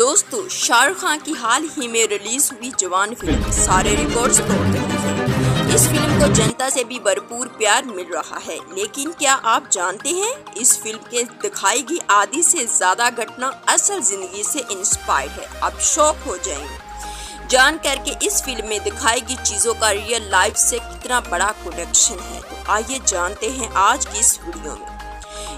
दोस्तों, शाहरुख खान की हाल ही में रिलीज हुई जवान फिल्म सारे रिकॉर्ड्स तोड़ रही है। इस फिल्म को जनता से भी भरपूर प्यार मिल रहा है, लेकिन क्या आप जानते हैं इस फिल्म के दिखाई गई आधी से ज्यादा घटना असल जिंदगी से इंस्पायर्ड है। आप शॉक हो जाएंगे जान करके इस फिल्म में दिखाई गई चीजों का रियल लाइफ से कितना बड़ा कनेक्शन है। तो आइए जानते हैं आज की इस वीडियो में।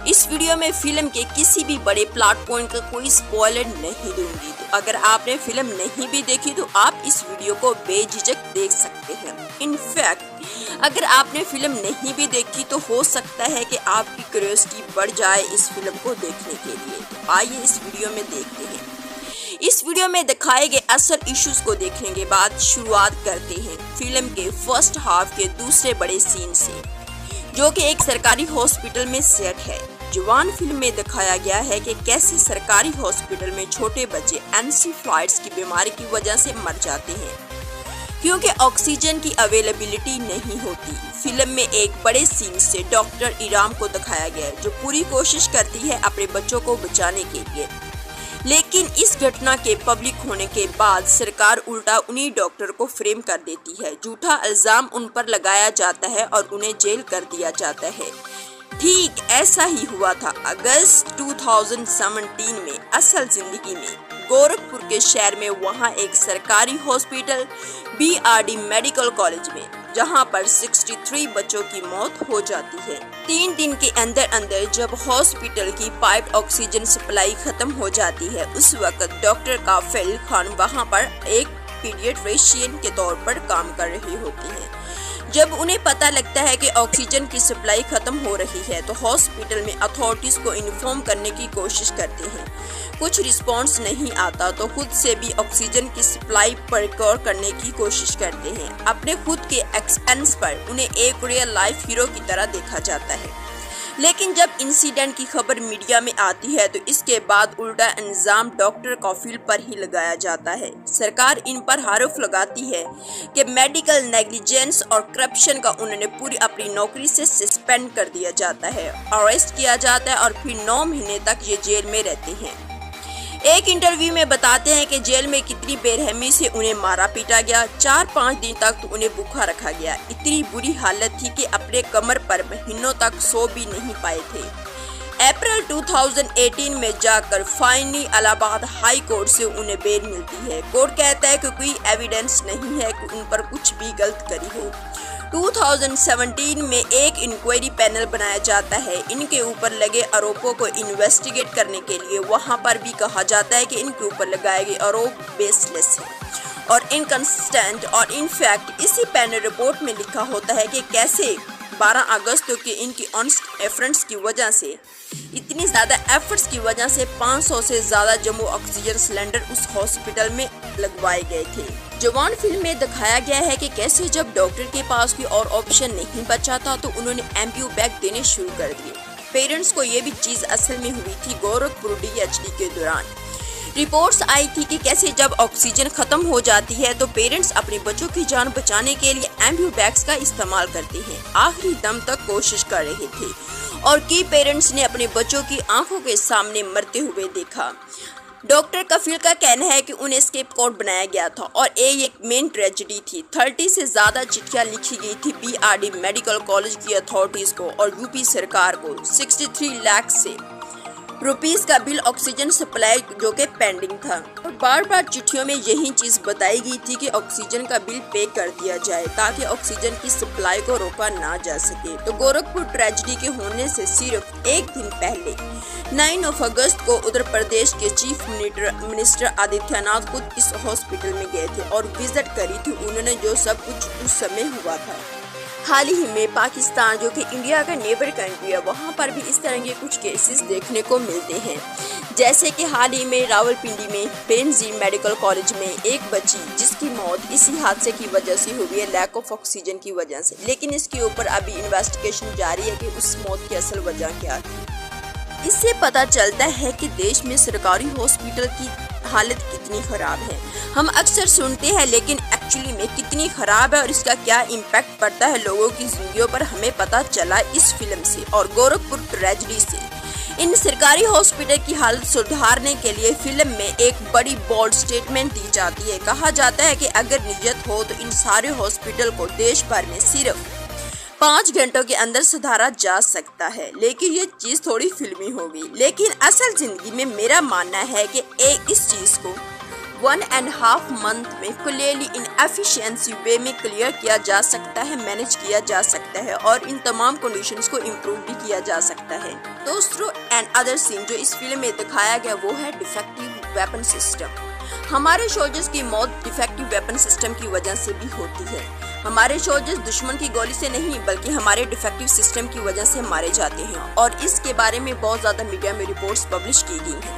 इस वीडियो में फिल्म के किसी भी बड़े प्लॉट पॉइंट का कोई स्पॉइलर नहीं दूंगी। तो अगर आपने फिल्म नहीं भी देखी तो आप इस वीडियो को बेझिझक देख सकते हैं। इनफैक्ट अगर आपने फिल्म नहीं भी देखी तो हो सकता है कि आपकी क्यूरियोसिटी बढ़ जाए इस फिल्म को देखने के लिए। तो आइए इस वीडियो में देखते हैं। इस वीडियो में दिखाए गए असल इश्यूज को देखने के बाद शुरुआत करते हैं फिल्म के फर्स्ट हाफ के दूसरे बड़े सीन से, जो कि एक सरकारी हॉस्पिटल में सेट है। जवान फिल्म में दिखाया गया है कि कैसे सरकारी हॉस्पिटल में छोटे बच्चे एनसेफेलाइटिस की बीमारी की वजह से मर जाते हैं क्योंकि ऑक्सीजन की अवेलेबिलिटी नहीं होती। फिल्म में एक बड़े सीन से डॉक्टर इराम को दिखाया गया है, जो पूरी कोशिश करती है अपने बच्चों को बचाने के लिए, लेकिन इस घटना के पब्लिक होने के बाद सरकार उल्टा उन्हीं डॉक्टर को फ्रेम कर देती है। झूठा इल्जाम उन पर लगाया जाता है और उन्हें जेल कर दिया जाता है। ठीक ऐसा ही हुआ था अगस्त 2017 में असल जिंदगी में गोरखपुर के शहर में। वहां एक सरकारी हॉस्पिटल BRD मेडिकल कॉलेज में, जहां पर 63 बच्चों की मौत हो जाती है। 3 दिन के अंदर अंदर जब हॉस्पिटल की पाइप ऑक्सीजन सप्लाई खत्म हो जाती है, उस वक्त डॉक्टर काफिल खान वहां पर एक पीडियाट्रिशियन के तौर पर काम कर रही होती है। जब उन्हें पता लगता है कि ऑक्सीजन की सप्लाई खत्म हो रही है तो हॉस्पिटल में अथॉरिटीज को इन्फॉर्म करने की कोशिश करते हैं। कुछ रिस्पांस नहीं आता तो खुद से भी ऑक्सीजन की सप्लाई प्रोक्योर करने की कोशिश करते हैं। अपने खुद के एक्सपेंस पर उन्हें एक रियल लाइफ हीरो की तरह देखा जाता है। लेकिन जब इंसिडेंट की खबर मीडिया में आती है तो इसके बाद उल्टा इल्जाम डॉक्टर काफिल पर ही लगाया जाता है। सरकार इन पर आरोप लगाती है कि मेडिकल नेग्लिजेंस और करप्शन का उन्होंने पूरी अपनी नौकरी से सस्पेंड कर दिया जाता है, अरेस्ट किया जाता है और फिर 9 महीने तक ये जेल में रहते हैं। एक इंटरव्यू में बताते हैं कि जेल में कितनी बेरहमी से उन्हें मारा पीटा गया। 4-5 दिन तक तो उन्हें भूखा रखा गया। इतनी बुरी हालत थी कि अपने कमर पर महीनों तक सो भी नहीं पाए थे। अप्रैल 2018 में जाकर फाइनली इलाहाबाद हाई कोर्ट से उन्हें बेल मिलती है। कोर्ट कहता है कि कोई एविडेंस नहीं है कि उन पर कुछ भी गलत करी हो। 2017 में एक इंक्वायरी पैनल बनाया जाता है इनके ऊपर लगे आरोपों को इन्वेस्टिगेट करने के लिए। वहां पर भी कहा जाता है कि इनके ऊपर लगाए गए आरोप बेसलेस है और इनकंसिस्टेंट। और इनफैक्ट इसी पैनल रिपोर्ट में लिखा होता है कि कैसे 12 अगस्त के इनकी ऑनेस्ट एफर्ट्स की वजह से, इतनी ज़्यादा एफर्ट्स की वजह से 500 से ज़्यादा जम्बो ऑक्सीजन सिलेंडर उस हॉस्पिटल में लगवाए गए थे। जवान फिल्म में दिखाया गया है कि कैसे जब डॉक्टर के पास कोई और ऑप्शन नहीं बचा था तो उन्होंने एम्ब्यू बैग देने शुरू कर दिए। पेरेंट्स को ये भी चीज़ असल में हुई थी गोरखपुर DHD के दौरान। रिपोर्ट्स आई थी कि कैसे जब ऑक्सीजन खत्म हो जाती है तो पेरेंट्स अपने बच्चों की जान बचाने के लिए एम्ब्यू बैग्स का इस्तेमाल करते हैं। आखिरी दम तक कोशिश कर रहे थे और कई पेरेंट्स ने अपने बच्चों की आंखों के सामने मरते हुए देखा। डॉक्टर कफील का कहना है कि उन्हें स्केप कोड बनाया गया था और ये एक मेन ट्रेजेडी थी। 30 से ज़्यादा चिट्ठियाँ लिखी गई थी BRD मेडिकल कॉलेज की अथॉरिटीज़ को और यूपी सरकार को। 63 लाख से रुपीस का बिल ऑक्सीजन सप्लाई जो कि पेंडिंग था और बार बार चिट्ठियों में यही चीज बताई गई थी कि ऑक्सीजन का बिल पे कर दिया जाए ताकि ऑक्सीजन की सप्लाई को रोका ना जा सके। तो गोरखपुर ट्रेजेडी के होने से सिर्फ एक दिन पहले 9 अगस्त को उत्तर प्रदेश के चीफ मिनिस्टर आदित्यनाथ खुद इस हॉस्पिटल में गए थे और विजिट करी थी उन्होंने जो सब कुछ उस समय हुआ था। हाल ही में पाकिस्तान, जो कि इंडिया का नेबर कंट्री है, वहाँ पर भी इस तरह के कुछ केसेस देखने को मिलते हैं। जैसे कि हाल ही में रावलपिंडी में PNG मेडिकल कॉलेज में एक बच्ची जिसकी मौत इसी हादसे की वजह से हुई है, लैक ऑफ ऑक्सीजन की वजह से। लेकिन इसके ऊपर अभी इन्वेस्टिगेशन जारी है कि उस मौत की असल वजह क्या थी। इससे पता चलता है कि देश में सरकारी हॉस्पिटल की हालत कितनी खराब है। हम अक्सर सुनते हैं, लेकिन एक्चुअली में कितनी खराब है और इसका क्या इम्पैक्ट पड़ता है लोगों की जिंदगियों पर, हमें पता चला इस फिल्म से और गोरखपुर ट्रेजेडी से। इन सरकारी हॉस्पिटल की हालत सुधारने के लिए फिल्म में एक बड़ी बोल्ड स्टेटमेंट दी जाती है। कहा जाता है कि अगर नियत हो तो इन सारे हॉस्पिटल को देश भर में सिर्फ 5 घंटों के अंदर सुधारा जा सकता है। लेकिन ये चीज थोड़ी फिल्मी होगी, लेकिन असल जिंदगी में मेरा मानना है कि इस चीज को 1.5 मंथ में क्लियरली इन एफिशिएंसी वे में क्लियर किया जा सकता है, मैनेज किया जा सकता है और इन तमाम कंडीशंस को इम्प्रूव भी किया जा सकता है। दोस्तों, एंड अदर सीन जो इस फिल्म में दिखाया गया वो है डिफेक्टिव वेपन सिस्टम। हमारे सोल्जर्स की मौत डिफेक्टिव वेपन सिस्टम की वजह से भी होती है। हमारे सोल्जर्स दुश्मन की गोली से नहीं बल्कि हमारे डिफेक्टिव सिस्टम की वजह से मारे जाते हैं और इसके बारे में बहुत ज़्यादा मीडिया में रिपोर्ट्स पब्लिश की गई हैं।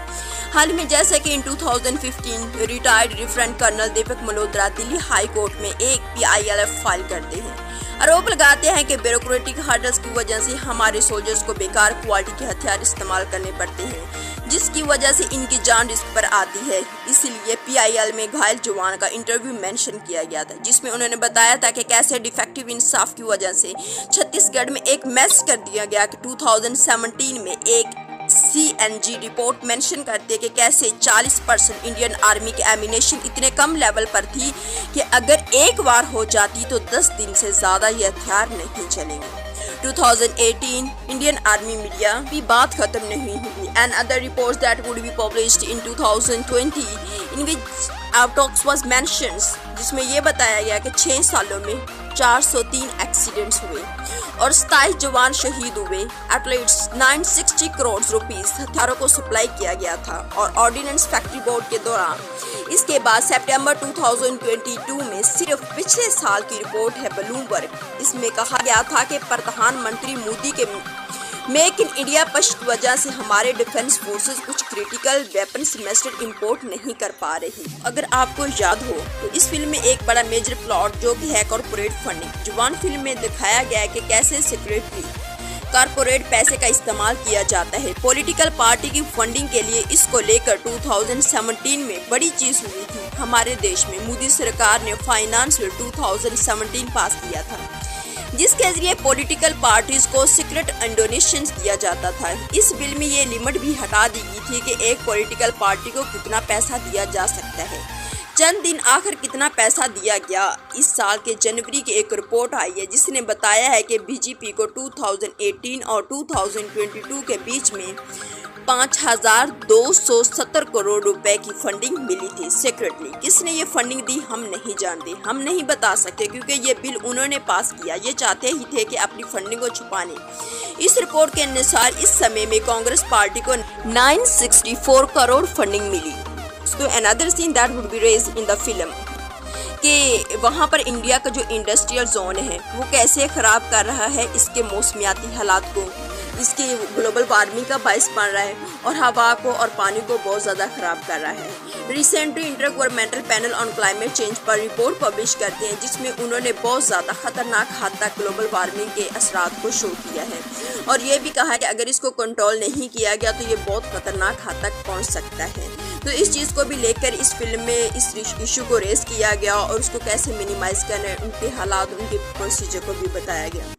हाल में जैसे कि इन 2015 रिटायर्ड लेफ्टिनेंट कर्नल दीपक मल्होत्रा दिल्ली हाई कोर्ट में एक PILF फाइल करते हैं। आरोप लगाते हैं कि ब्यूरोक्रेटिक हर्डल्स की वजह से हमारे सोल्जर्स को बेकार क्वालिटी के हथियार इस्तेमाल करने पड़ते हैं, जिसकी वजह से इनकी जान रिस्क पर आती है। इसीलिए PIL में घायल जवान का इंटरव्यू मेंशन किया गया था, जिसमें उन्होंने बताया था कि कैसे डिफेक्टिव इंसाफ की वजह से छत्तीसगढ़ में एक मैसेज कर दिया गया कि 2017 में एक CNG रिपोर्ट मेंशन करती है कि कैसे 40% इंडियन आर्मी के एमिनेशन इतने कम लेवल पर थी कि अगर एक बार हो जाती तो 10 दिन से ज्यादा ये हथियार नहीं चलेंगे। 2018 इंडियन आर्मी मीडिया भी बात खत्म नहीं हुई and other reports that would be published in 2020 in which talks was mentioned, जिसमें ये बताया गया कि 6 सालों में 403 एक्सीडेंट्स हुए और 27 जवान शहीद हुए। एटलीस्ट 960 करोड़ रुपीस हथियारों को सप्लाई किया गया था और ऑर्डिनेंस फैक्ट्री बोर्ड के दौरान। इसके बाद सितंबर 2022 में सिर्फ पिछले साल की रिपोर्ट है ब्लूमबर्ग, इसमें कहा गया था कि प्रधानमंत्री मोदी के मेक इन इंडिया पक्ष की वजह से हमारे डिफेंस फोर्सेस कुछ क्रिटिकल वेपन सेमेस्टर इंपोर्ट नहीं कर पा रही। अगर आपको याद हो तो इस फिल्म में एक बड़ा मेजर प्लॉट जो कि है कॉर्पोरेट फंडिंग। जवान फिल्म में दिखाया गया है कि कैसे सीक्रेटली कॉर्पोरेट पैसे का इस्तेमाल किया जाता है पॉलिटिकल पार्टी की फंडिंग के लिए। इसको लेकर 2017 में बड़ी चीज हुई थी। हमारे देश में मोदी सरकार ने फाइनेंस बिल 2017 पास किया था, जिसके जरिए पॉलिटिकल पार्टीज को सीक्रेट डोनेशन दिया जाता था। इस बिल में ये लिमिट भी हटा दी गई थी कि एक पॉलिटिकल पार्टी को कितना पैसा दिया जा सकता है। चंद दिन आखिर कितना पैसा दिया गया। इस साल के जनवरी की एक रिपोर्ट आई है जिसने बताया है कि बीजेपी को 2018 और 2022 के बीच में 5270 करोड़ रुपए की फंडिंग मिली थी सीक्रेटली। किसने ये फंडिंग दी हम नहीं जानते, हम नहीं बता सकते क्योंकि ये बिल उन्होंने पास किया। ये चाहते ही थे कि अपनी फंडिंग को छुपाने। इस रिपोर्ट के अनुसार इस समय में कांग्रेस पार्टी को 964 crore funding milli. So another scene that would be raised in the film कि वहाँ पर इंडिया का जो इंडस्ट्रियल जोन है वो कैसे ख़राब कर रहा है इसके मौसमियाती हालात को, इसकी ग्लोबल वार्मिंग का बायस बन रहा है और हवा को और पानी को बहुत ज़्यादा ख़राब कर रहा है। Recently intergovernmental panel on climate change पर रिपोर्ट पब्लिश करते हैं जिसमें उन्होंने बहुत ज़्यादा खतरनाक हद तक ग्लोबल वार्मिंग के असरात को शो किया है और ये भी कहा है कि अगर इसको कंट्रोल नहीं किया गया तो ये बहुत खतरनाक हद तक पहुँच सकता है। तो इस चीज़ को भी लेकर इस फिल्म में इस इशू को रेस किया गया और उसको कैसे मिनिमाइज करना है, उनके हालात, उनके प्रोसीजर को भी बताया गया।